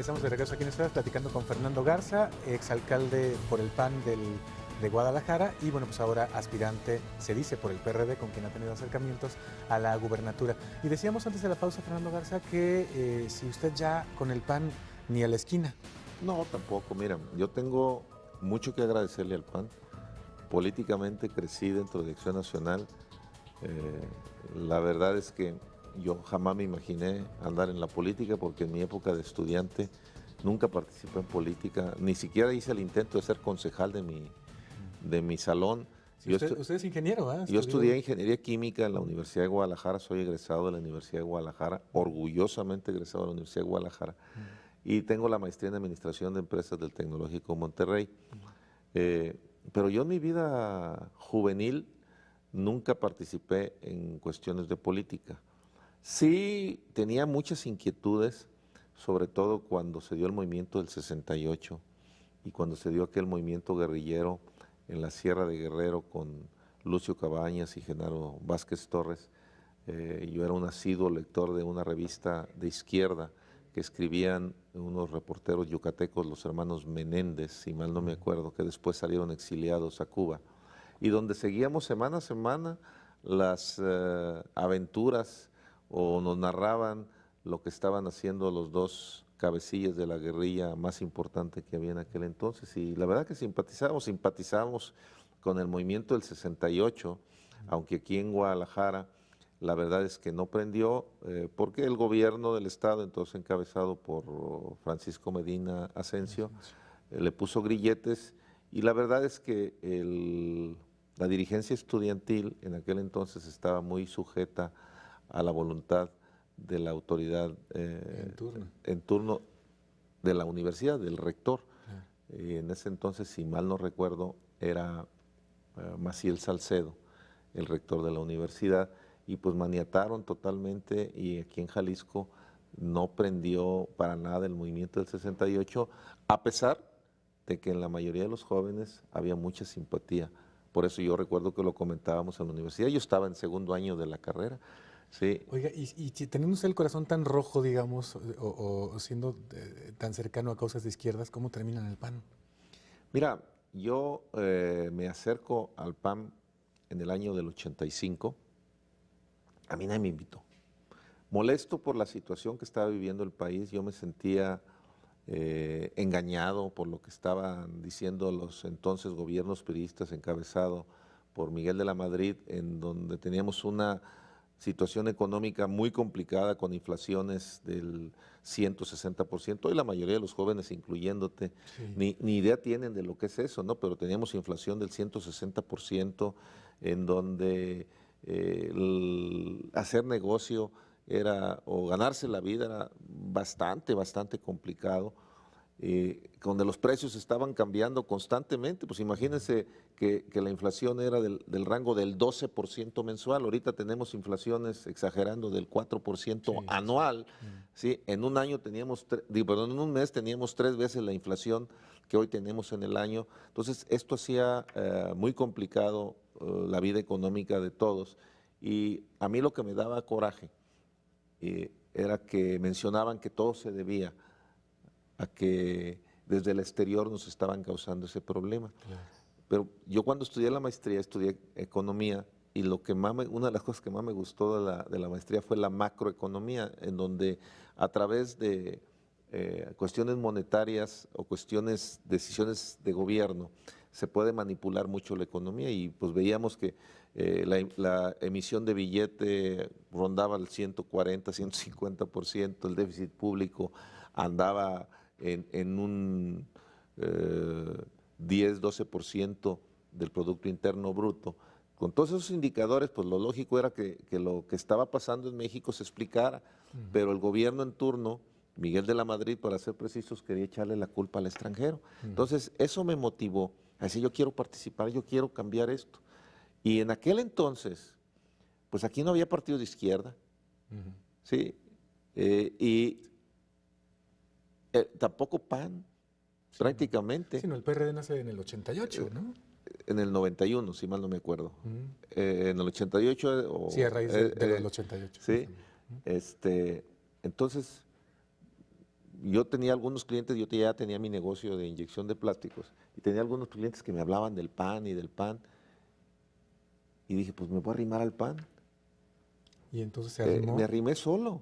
Estamos de regreso aquí en Estrada platicando con Fernando Garza, exalcalde por el PAN de Guadalajara y bueno, pues ahora aspirante, se dice, por el PRD, con quien ha tenido acercamientos a la gubernatura. Y decíamos antes de la pausa, Fernando Garza, que si usted ya con el PAN ni a la esquina. No, tampoco. Mira, yo tengo mucho que agradecerle al PAN. Políticamente crecí dentro de Acción Nacional. La verdad es que yo jamás me imaginé andar en la política porque en mi época de estudiante nunca participé en política, ni siquiera hice el intento de ser concejal de mi salón. Sí, usted es ingeniero, ¿eh? Yo estudié Ingeniería Química en la Universidad de Guadalajara, soy egresado de la Universidad de Guadalajara, orgullosamente egresado de la Universidad de Guadalajara, y tengo la maestría en Administración de Empresas del Tecnológico Monterrey. Pero yo en mi vida juvenil nunca participé en cuestiones de política. Sí tenía muchas inquietudes, sobre todo cuando se dio el movimiento del 68 y cuando se dio aquel movimiento guerrillero en la Sierra de Guerrero con Lucio Cabañas y Genaro Vázquez Torres. Yo era un asiduo lector de una revista de izquierda que escribían unos reporteros yucatecos, los hermanos Menéndez, si mal no me acuerdo, que después salieron exiliados a Cuba, y donde seguíamos semana a semana las aventuras o nos narraban lo que estaban haciendo los dos cabecillas de la guerrilla más importante que había en aquel entonces. Y la verdad que simpatizamos con el movimiento del 68, aunque aquí en Guadalajara la verdad es que no prendió, porque el gobierno del estado, entonces encabezado por Francisco Medina Ascencio, le puso grilletes, y la verdad es que la dirigencia estudiantil en aquel entonces estaba muy sujeta a la voluntad de la autoridad en turno de la universidad, del rector. En ese entonces, si mal no recuerdo, era Maciel Salcedo, el rector de la universidad, y pues maniataron totalmente, y aquí en Jalisco no prendió para nada el movimiento del 68, a pesar de que en la mayoría de los jóvenes había mucha simpatía. Por eso yo recuerdo que lo comentábamos en la universidad, yo estaba en segundo año de la carrera. Sí. Oiga, y si teniendo usted el corazón tan rojo, digamos, o siendo tan cercano a causas de izquierdas, ¿cómo termina en el PAN? Mira, yo me acerco al PAN en el año del 85, a mí nadie me invitó. Molesto por la situación que estaba viviendo el país, yo me sentía engañado por lo que estaban diciendo los entonces gobiernos priistas encabezado por Miguel de la Madrid, en donde teníamos una situación económica muy complicada con inflaciones del 160%. Hoy la mayoría de los jóvenes, incluyéndote, ni idea tienen de lo que es eso, ¿no? Pero teníamos inflación del 160%, en donde hacer negocio o ganarse la vida era bastante complicado, donde los precios estaban cambiando constantemente. Pues imagínense que la inflación era del rango del 12% mensual, ahorita tenemos inflaciones exagerando del 4% anual. ¿Sí? En un año teníamos, en un mes teníamos 3 veces la inflación que hoy tenemos en el año. Entonces esto hacía muy complicado la vida económica de todos, y a mí lo que me daba coraje era que mencionaban que todo se debía a que desde el exterior nos estaban causando ese problema. Claro. Pero yo cuando estudié la maestría, estudié economía, y una de las cosas que más me gustó de la maestría fue la macroeconomía, en donde a través de cuestiones monetarias o decisiones de gobierno, se puede manipular mucho la economía, y pues veíamos que la emisión de billete rondaba el 140, 150%, el déficit público andaba en un 10-12% del Producto Interno Bruto. Con todos esos indicadores, pues lo lógico era que lo que estaba pasando en México se explicara, pero el gobierno en turno, Miguel de la Madrid, para ser precisos, quería echarle la culpa al extranjero. Entonces, eso me motivó a decir, yo quiero participar, yo quiero cambiar esto. Y en aquel entonces, pues aquí no había partido de izquierda, ¿sí? Y tampoco PAN, prácticamente. Sí, no, el PRD nace en el 88, ¿no? En el 91, si mal no me acuerdo. En el 88. Sí, a raíz del 88. Sí. Entonces, yo tenía algunos clientes, yo ya tenía mi negocio de inyección de plásticos, y tenía algunos clientes que me hablaban del PAN y del PAN, y dije, pues me voy a arrimar al PAN. Y entonces se arrimó. Me arrimé solo.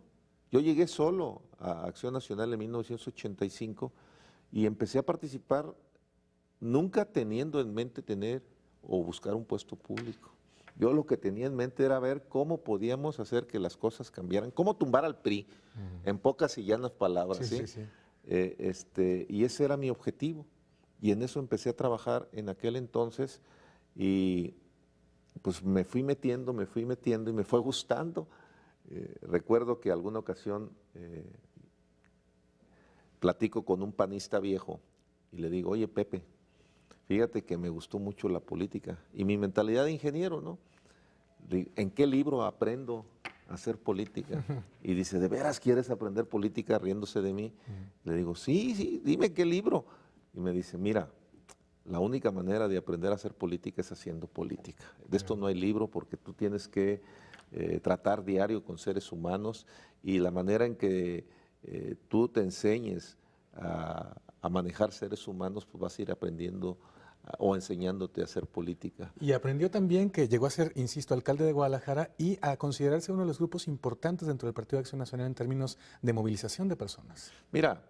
Yo llegué solo a Acción Nacional en 1985 y empecé a participar nunca teniendo en mente tener o buscar un puesto público. Yo lo que tenía en mente era ver cómo podíamos hacer que las cosas cambiaran, cómo tumbar al PRI, en pocas y llanas palabras. Sí, ¿sí? sí, sí. Y ese era mi objetivo. Y en eso empecé a trabajar en aquel entonces y pues me fui metiendo y me fue gustando. Recuerdo que alguna ocasión platico con un panista viejo y le digo, oye Pepe, fíjate que me gustó mucho la política y mi mentalidad de ingeniero, ¿no? ¿En qué libro aprendo a hacer política? Y dice, ¿de veras quieres aprender política riéndose de mí? Le digo, sí, dime qué libro. Y me dice, mira, la única manera de aprender a hacer política es haciendo política. De esto no hay libro porque tú tienes que tratar diario con seres humanos y la manera en que tú te enseñes a manejar seres humanos, pues vas a ir aprendiendo o enseñándote a hacer política. Y aprendió también que llegó a ser, insisto, alcalde de Guadalajara y a considerarse uno de los grupos importantes dentro del Partido de Acción Nacional en términos de movilización de personas. Mira,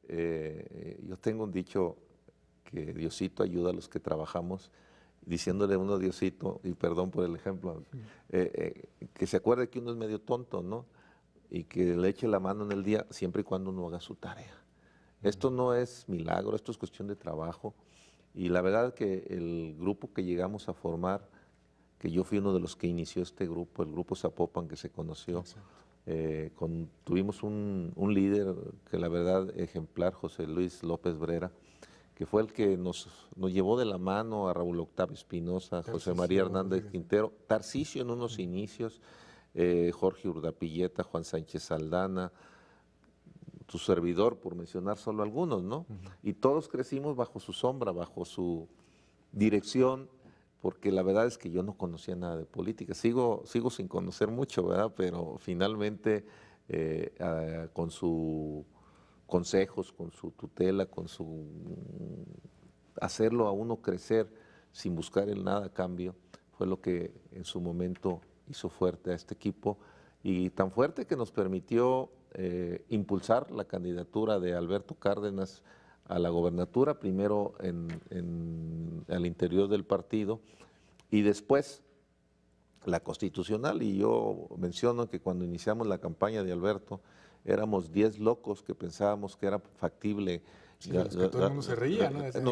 yo tengo un dicho que Diosito ayuda a los que trabajamos, diciéndole a uno Diosito, y perdón por el ejemplo, que se acuerde que uno es medio tonto, ¿no? Y que le eche la mano en el día siempre y cuando uno haga su tarea. Esto no es milagro, esto es cuestión de trabajo. Y la verdad que el grupo que llegamos a formar, que yo fui uno de los que inició este grupo, el grupo Zapopan que se conoció, tuvimos un líder que la verdad ejemplar, José Luis López Brera, que fue el que nos llevó de la mano a Raúl Octavio Espinosa, José María Hernández Quintero, Tarcisio en unos inicios, Jorge Urdapilleta, Juan Sánchez Saldana, tu servidor, por mencionar solo algunos, ¿no? Y todos crecimos bajo su sombra, bajo su dirección, porque la verdad es que yo no conocía nada de política. Sigo sin conocer mucho, ¿verdad? Pero finalmente con sus consejos, con su tutela, con su hacerlo a uno crecer sin buscar el nada a cambio, fue lo que en su momento hizo fuerte a este equipo y tan fuerte que nos permitió impulsar la candidatura de Alberto Cárdenas a la gobernatura, primero al interior del partido y después la constitucional. Y yo menciono que cuando iniciamos la campaña de Alberto éramos 10 locos que pensábamos que era factible. Sí, que todo el mundo se reía, ¿no? Decían,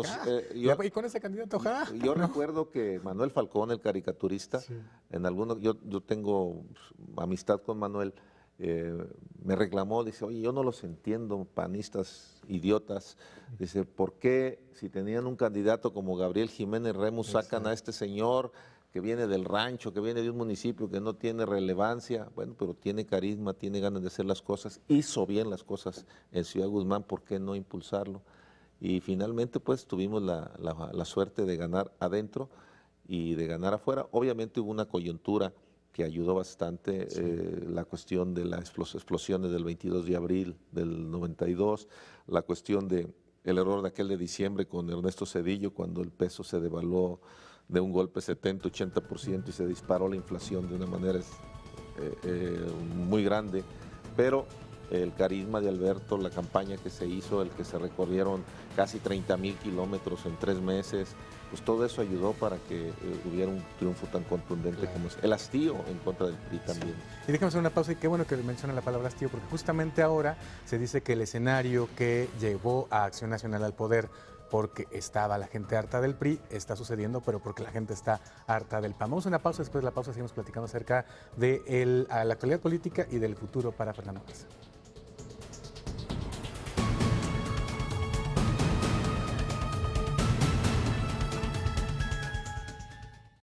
y con ese candidato, Yo recuerdo que Manuel Falcón, el caricaturista, sí. yo tengo amistad con Manuel, me reclamó, dice, oye, yo no los entiendo, panistas idiotas, dice, ¿por qué si tenían un candidato como Gabriel Jiménez Remus sacan a este señor que viene del rancho, que viene de un municipio que no tiene relevancia? Bueno, pero tiene carisma, tiene ganas de hacer las cosas, hizo bien las cosas en Ciudad Guzmán, ¿por qué no impulsarlo? Y finalmente pues tuvimos la suerte de ganar adentro y de ganar afuera. Obviamente hubo una coyuntura que ayudó bastante, la cuestión de las explosiones del 22 de abril del 92, la cuestión del error de aquel de diciembre con Ernesto Zedillo cuando el peso se devaluó de un golpe 70-80% y se disparó la inflación de una manera muy grande, pero el carisma de Alberto, la campaña que se hizo, el que se recorrieron casi 30,000 kilómetros en 3 meses, pues todo eso ayudó para que hubiera un triunfo tan contundente como es. El hastío en contra del PRI también. Sí. Y déjame hacer una pausa y qué bueno que menciona la palabra hastío, porque justamente ahora se dice que el escenario que llevó a Acción Nacional al poder porque estaba la gente harta del PRI, está sucediendo, pero porque la gente está harta del PAN. Vamos a una pausa, después de la pausa seguimos platicando acerca de la actualidad política y del futuro para Fernando Garza.